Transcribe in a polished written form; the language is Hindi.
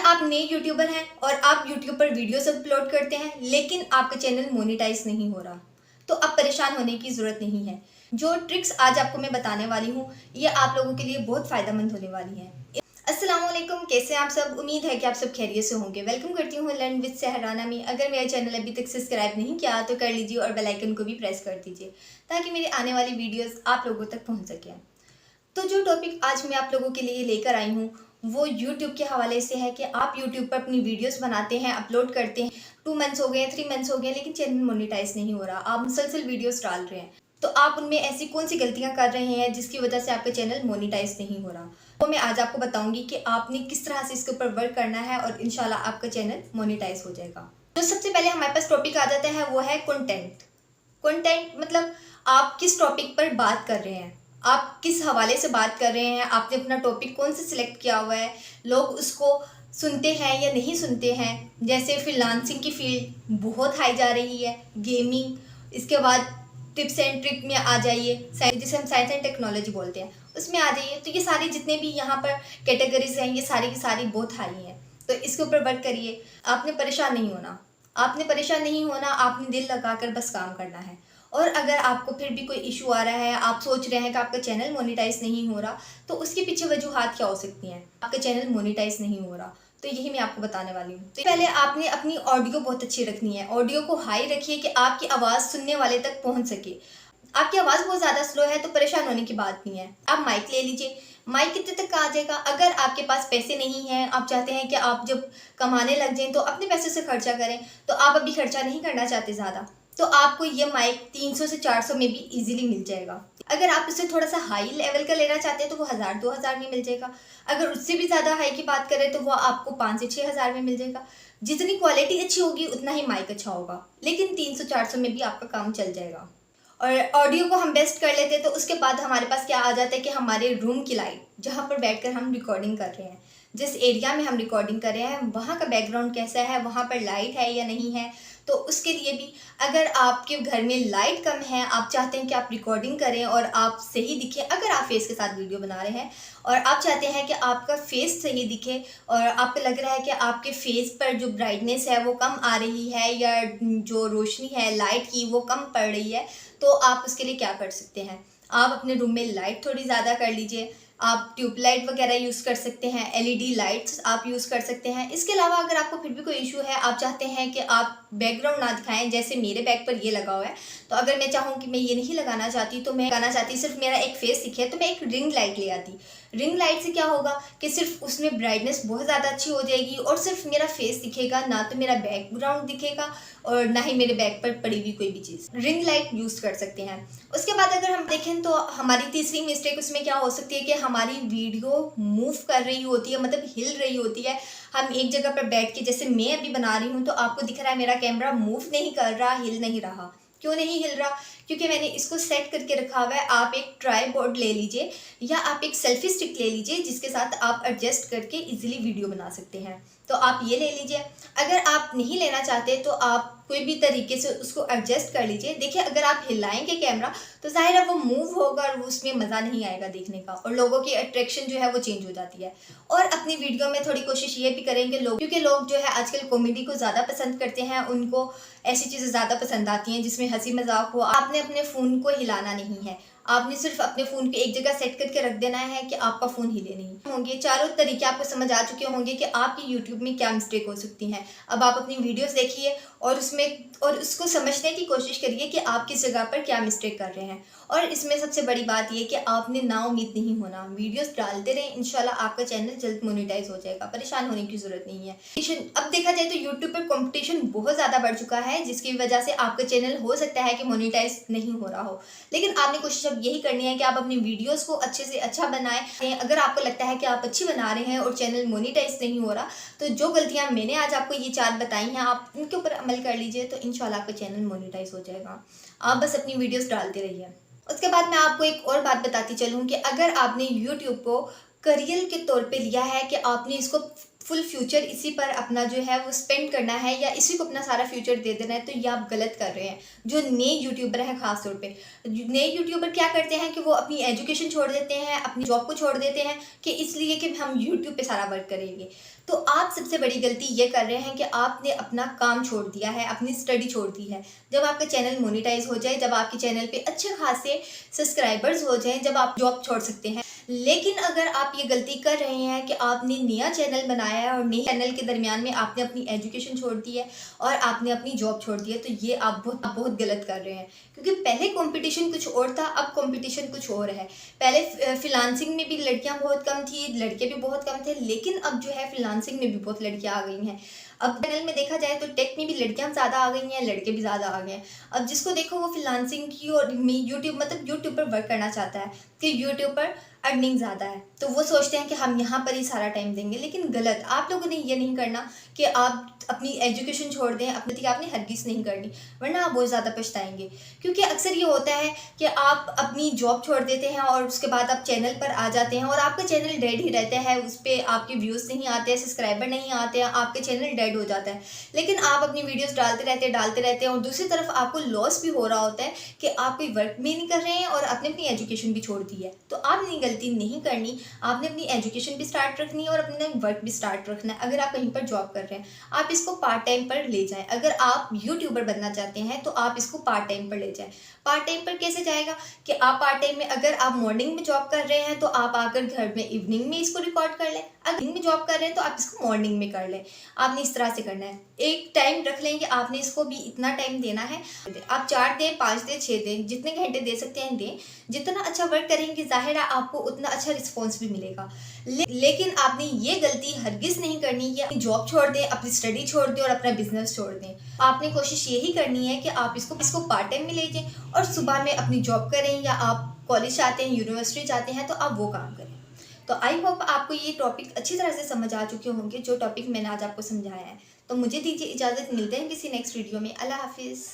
आप नए यूट्यूबर हैं और आप यूट्यूब पर वीडियोस अपलोड करते हैं लेकिन आपका चैनल मोनेटाइज नहीं हो रहा, तो अब परेशान होने की ज़रूरत नहीं है। जो ट्रिक्स आज आपको मैं बताने वाली हूँ ये आप लोगों के लिए बहुत फ़ायदेमंद होने वाली हैं। अस्सलाम वालेकुम, कैसे हैं आप सब? उम्मीद है कि आप सब खैरियत से होंगे। वेलकम करती हूँ लर्न विद सहराना में। अगर मेरा चैनल अभी तक सब्सक्राइब नहीं किया तो कर लीजिए और बेल आइकन को भी प्रेस कर दीजिए ताकि मेरी आने वाली वीडियोस आप लोगों तक पहुँच सकें। तो जो टॉपिक आज मैं आप लोगों के लिए लेकर आई हूँ वो यूट्यूब के हवाले से है कि आप यूट्यूब पर अपनी वीडियोस बनाते हैं, अपलोड करते हैं, 2 मंथ्स हो गए, 3 मंथ्स हो गए, लेकिन चैनल मोनेटाइज नहीं हो रहा। आप मुसलसल वीडियोस डाल रहे हैं, तो आप उनमें ऐसी कौन सी गलतियां कर रहे हैं जिसकी वजह से आपका चैनल मोनेटाइज नहीं हो रहा। वो मैं आज आपको बताऊंगी कि आपने किस तरह से इसके ऊपर वर्क करना है और इंशाल्लाह आपका चैनल मोनेटाइज हो जाएगा। तो सबसे पहले हमारे पास टॉपिक आ जाता है वो है कंटेंट। कंटेंट मतलब आप किस टॉपिक पर बात कर रहे हैं, आप किस हवाले से बात कर रहे हैं, आपने अपना टॉपिक कौन सा सिलेक्ट किया हुआ है, लोग उसको सुनते हैं या नहीं सुनते हैं। जैसे फ्रीलांसिंग की फील्ड बहुत हाई जा रही है, गेमिंग, इसके बाद टिप्स एंड ट्रिक में आ जाइए, जिसे हम साइंस एंड टेक्नोलॉजी बोलते हैं उसमें आ जाइए। तो ये सारी जितने भी यहाँ पर कैटेगरीज हैं ये सारी की सारी बहुत हाई हैं, तो इसके ऊपर वर्क करिए। आपने परेशान नहीं होना, आपने परेशान नहीं होना, आपने दिल लगाकर बस काम करना है। और अगर आपको फिर भी कोई इशू आ रहा है, आप सोच रहे हैं कि आपका चैनल मोनेटाइज नहीं हो रहा, तो उसके पीछे वजूहात क्या हो सकती हैं। आपका चैनल मोनेटाइज नहीं हो रहा तो यही मैं आपको बताने वाली हूँ। तो पहले आपने अपनी ऑडियो बहुत अच्छी रखनी है। ऑडियो को हाई रखिए कि आपकी आवाज़ सुनने वाले तक पहुँच सके। आपकी आवाज़ बहुत ज़्यादा स्लो है तो परेशान होने की बात नहीं है। आप माइक ले लीजिए, माइक कितने तक आ जाएगा। अगर आपके पास पैसे नहीं हैं, आप चाहते हैं कि आप जब कमाने लग जाएं तो अपने पैसे से खर्चा करें, तो आप अभी खर्चा नहीं करना चाहते ज़्यादा, तो आपको ये माइक 300 से 400 में भी इजीली मिल जाएगा। अगर आप इसे थोड़ा सा हाई लेवल का लेना चाहते हैं तो वो 1000-2000 में मिल जाएगा। अगर उससे भी ज़्यादा हाई की बात करें तो वो आपको 5 से 6000 में मिल जाएगा। जितनी क्वालिटी अच्छी होगी उतना ही माइक अच्छा होगा, लेकिन 300-400 में भी आपका काम चल जाएगा। और ऑडियो को हम बेस्ट कर लेते हैं तो उसके बाद हमारे पास क्या आ जाता है कि हमारे रूम की लाइट, जहाँ पर बैठकर हम रिकॉर्डिंग कर रहे हैं, जिस एरिया में हम रिकॉर्डिंग कर रहे हैं वहाँ का बैकग्राउंड कैसा है, वहाँ पर लाइट है या नहीं है। तो उसके लिए भी अगर आपके घर में लाइट कम है, आप चाहते हैं कि आप रिकॉर्डिंग करें और आप सही दिखें, अगर आप फेस के साथ वीडियो बना रहे हैं और आप चाहते हैं कि आपका फेस सही दिखे और आपको लग रहा है कि आपके फेस पर जो ब्राइटनेस है वो कम आ रही है या जो रोशनी है लाइट की वो कम पड़ रही है, तो आप उसके लिए क्या कर सकते हैं। आप अपने रूम में लाइट थोड़ी ज़्यादा कर लीजिए। आप ट्यूबलाइट वगैरह यूज़ कर सकते हैं, एलईडी लाइट्स आप यूज़ कर सकते हैं। इसके अलावा अगर आपको फिर भी कोई इशू है, आप चाहते हैं कि आप बैकग्राउंड ना दिखाएं, जैसे मेरे बैक पर ये लगा हुआ है, तो अगर मैं चाहूँ कि मैं ये नहीं लगाना चाहती, तो मैं लगाना चाहती सिर्फ मेरा एक फेस दिखे, तो मैं एक रिंग लाइट ले आती। रिंग लाइट से क्या होगा कि सिर्फ उसमें ब्राइटनेस बहुत ज़्यादा अच्छी हो जाएगी और सिर्फ मेरा फेस दिखेगा, ना तो मेरा बैकग्राउंड दिखेगा और ना ही मेरे बैक पर पड़ी हुई कोई भी चीज़। रिंग लाइट यूज़ कर सकते हैं। उसके बाद अगर हम देखें तो हमारी तीसरी मिस्टेक उसमें क्या हो सकती है कि हमारी वीडियो मूव कर रही होती है, मतलब हिल रही होती है। हम एक जगह पर बैठ के, जैसे मैं अभी बना रही हूँ तो आपको दिख रहा है मेरा कैमरा मूव नहीं कर रहा, हिल नहीं रहा। क्यों नहीं हिल रहा? क्योंकि मैंने इसको सेट करके रखा हुआ है। आप एक ट्राइपॉड ले लीजिए या आप एक सेल्फी स्टिक ले लीजिए जिसके साथ आप एडजस्ट करके इजीली वीडियो बना सकते हैं, तो आप ये ले लीजिए। अगर आप नहीं लेना चाहते तो आप कोई भी तरीके से उसको एडजस्ट कर लीजिए। देखिए अगर आप हिलाएंगे कैमरा तो जाहिर है वो मूव होगा और वो उसमें मज़ा नहीं आएगा देखने का, और लोगों की अट्रैक्शन जो है वो चेंज हो जाती है। और अपनी वीडियो में थोड़ी कोशिश ये भी करेंगे लोग, क्योंकि लोग जो है आजकल कॉमेडी को ज़्यादा पसंद करते हैं, उनको ऐसी चीज़ें ज़्यादा पसंद आती हैं जिसमें हंसी मजाक हो। आपने अपने फ़ोन को हिलाना नहीं है, आपने सिर्फ अपने फ़ोन को एक जगह सेट करके रख देना है कि आपका फ़ोन हिले नहीं होंगे। चारों तरीके आपको समझ आ चुके होंगे कि आपकी यूट्यूब में क्या मिस्टेक हो सकती हैं। अब आप अपनी वीडियोस देखिए और उसको समझने की कोशिश करिए कि आप किस जगह पर क्या मिस्टेक कर रहे हैं। और इसमें सबसे बड़ी बात यह कि आपने नाउम्मीद नहीं होना, वीडियोस डालते रहें, इंशाल्लाह आपका चैनल जल्द मोनेटाइज हो जाएगा। परेशान होने की ज़रूरत नहीं है। अब देखा जाए तो यूट्यूब पर कॉम्पिटिशन बहुत ज़्यादा बढ़ चुका है, जिसकी वजह से आपका चैनल हो सकता है कि मोनेटाइज नहीं हो रहा हो, लेकिन आपने कोशिश अब यही करनी है कि आप अपनी वीडियोस को अच्छे से अच्छा बनाएं। अगर आपको लगता है कि आप अच्छी बना रहे हैं और चैनल मोनेटाइज नहीं हो रहा, तो जो गलतियां मैंने आज आपको ये 4 बताई हैं आप इनके ऊपर अमल कर लीजिए, तो इंशाल्लाह आपका चैनल मोनेटाइज हो जाएगा। आप बस अपनी वीडियोस डालते रहिए। उसके बाद मैं आपको एक और बात बताती चलूँ कि अगर आपने यूट्यूब को करियर के तौर पे लिया है कि आपने इसको फुल फ्यूचर इसी पर अपना जो है वो स्पेंड करना है या इसी को अपना सारा फ्यूचर दे देना है, तो ये आप गलत कर रहे हैं। जो नए यूट्यूबर हैं, खास तौर पे नए यूट्यूबर क्या करते हैं कि वो अपनी एजुकेशन छोड़ देते हैं, अपनी जॉब को छोड़ देते हैं कि इसलिए कि हम यूट्यूब पे सारा वर्क करेंगे। तो आप सबसे बड़ी गलती ये कर रहे हैं कि आपने अपना काम छोड़ दिया है, अपनी स्टडी छोड़ दी है। जब आपका चैनल मोनेटाइज हो जाए, जब आपके चैनल पे अच्छे खासे सब्सक्राइबर्स हो जाएं, जब आप जॉब छोड़ सकते हैं। लेकिन अगर आप ये गलती कर रहे हैं कि आपने नया चैनल बनाया है और नए चैनल के दरमियान में आपने अपनी एजुकेशन छोड़ दी है और आपने अपनी जॉब छोड़ दी है, तो ये आप बहुत गलत कर रहे हैं। क्योंकि पहले कंपटीशन कुछ और था, अब कंपटीशन कुछ और है। पहले फ्रीलांसिंग में भी लड़कियां बहुत कम थी, लड़के भी बहुत कम थे, लेकिन अब जो है फ्रीलांसिंग में भी बहुत लड़कियां आ गई हैं। अब चैनल में देखा जाए तो टेक में भी लड़कियां ज़्यादा आ गई हैं, लड़के भी ज़्यादा आ गए हैं। अब जिसको देखो वो फ्रीलांसिंग की और यूट्यूब पर वर्क करना चाहता है कि यूट्यूब पर अर्निंग ज़्यादा है, तो वो सोचते हैं कि हम यहाँ पर ही सारा टाइम देंगे। लेकिन गलत, आप लोगों ने ये नहीं करना कि आप अपनी एजुकेशन छोड़ दें, अपनी आपने हरगिज़ नहीं करनी, वरना आप बहुत ज़्यादा पछताएंगे। क्योंकि अक्सर ये होता है कि आप अपनी जॉब छोड़ देते हैं और उसके बाद आप चैनल पर आ जाते हैं और आपका चैनल डेड ही रहता है, उस पर आपके व्यूज़ नहीं आते हैं, सब्सक्राइबर नहीं आते हैं, आपके चैनल डेड हो जाता है। लेकिन आप अपनी वीडियोज़ डालते रहते हैं और दूसरी तरफ आपको लॉस भी हो रहा होता है कि आप कोई वर्क भी नहीं कर रहे हैं और आपने अपनी एजुकेशन भी छोड़ दी है। तो आपने गलती नहीं करनी, आपने अपनी एजुकेशन भी स्टार्ट रखनी है और अपना वर्क भी स्टार्ट रखना है। अगर आप कहीं पर जॉब कर रहे हैं, आप इसको पार्ट टाइम पर ले जाएं। अगर आप यूट्यूबर बनना चाहते हैं तो आप इसको पार्ट टाइम पर ले जाएं। पार्ट टाइम पर कैसे जाएगा कि आप पार्ट टाइम में, अगर आप मॉर्निंग में जॉब कर रहे हैं तो आप आकर घर में इवनिंग में इसको रिकॉर्ड कर लें। अगर इवनिंग में जॉब कर रहे हैं तो आप इसको मॉर्निंग में कर लें। आपने इस तरह से करना है, एक टाइम रख लें कि आपने इसको भी इतना टाइम देना है। आप 4 दें, 5 दें, 6 दें, जितने घंटे दे सकते हैं दें। जितना अच्छा वर्क करेंगे जाहिर है आपको उतना अच्छा रिस्पॉन्स भी मिलेगा। लेकिन आपने ये गलती हरगिज़ नहीं करनी कि अपनी जॉब छोड़ दें, अपनी स्टडी छोड़ दें और अपना बिजनेस छोड़ दें। आपने कोशिश यही करनी है कि आप इसको पार्ट टाइम में ले जाएं और सुबह में अपनी जॉब करें, या आप कॉलेज चाहते हैं, यूनिवर्सिटी चाहते हैं तो आप वो काम करें। तो आई होप आपको ये टॉपिक अच्छी तरह से समझ आ चुके होंगे, जो टॉपिक मैंने आज आपको समझाया है। तो मुझे दीजिए इजाज़त, मिलते हैं किसी नेक्स्ट वीडियो में। अल्लाह हाफिज़।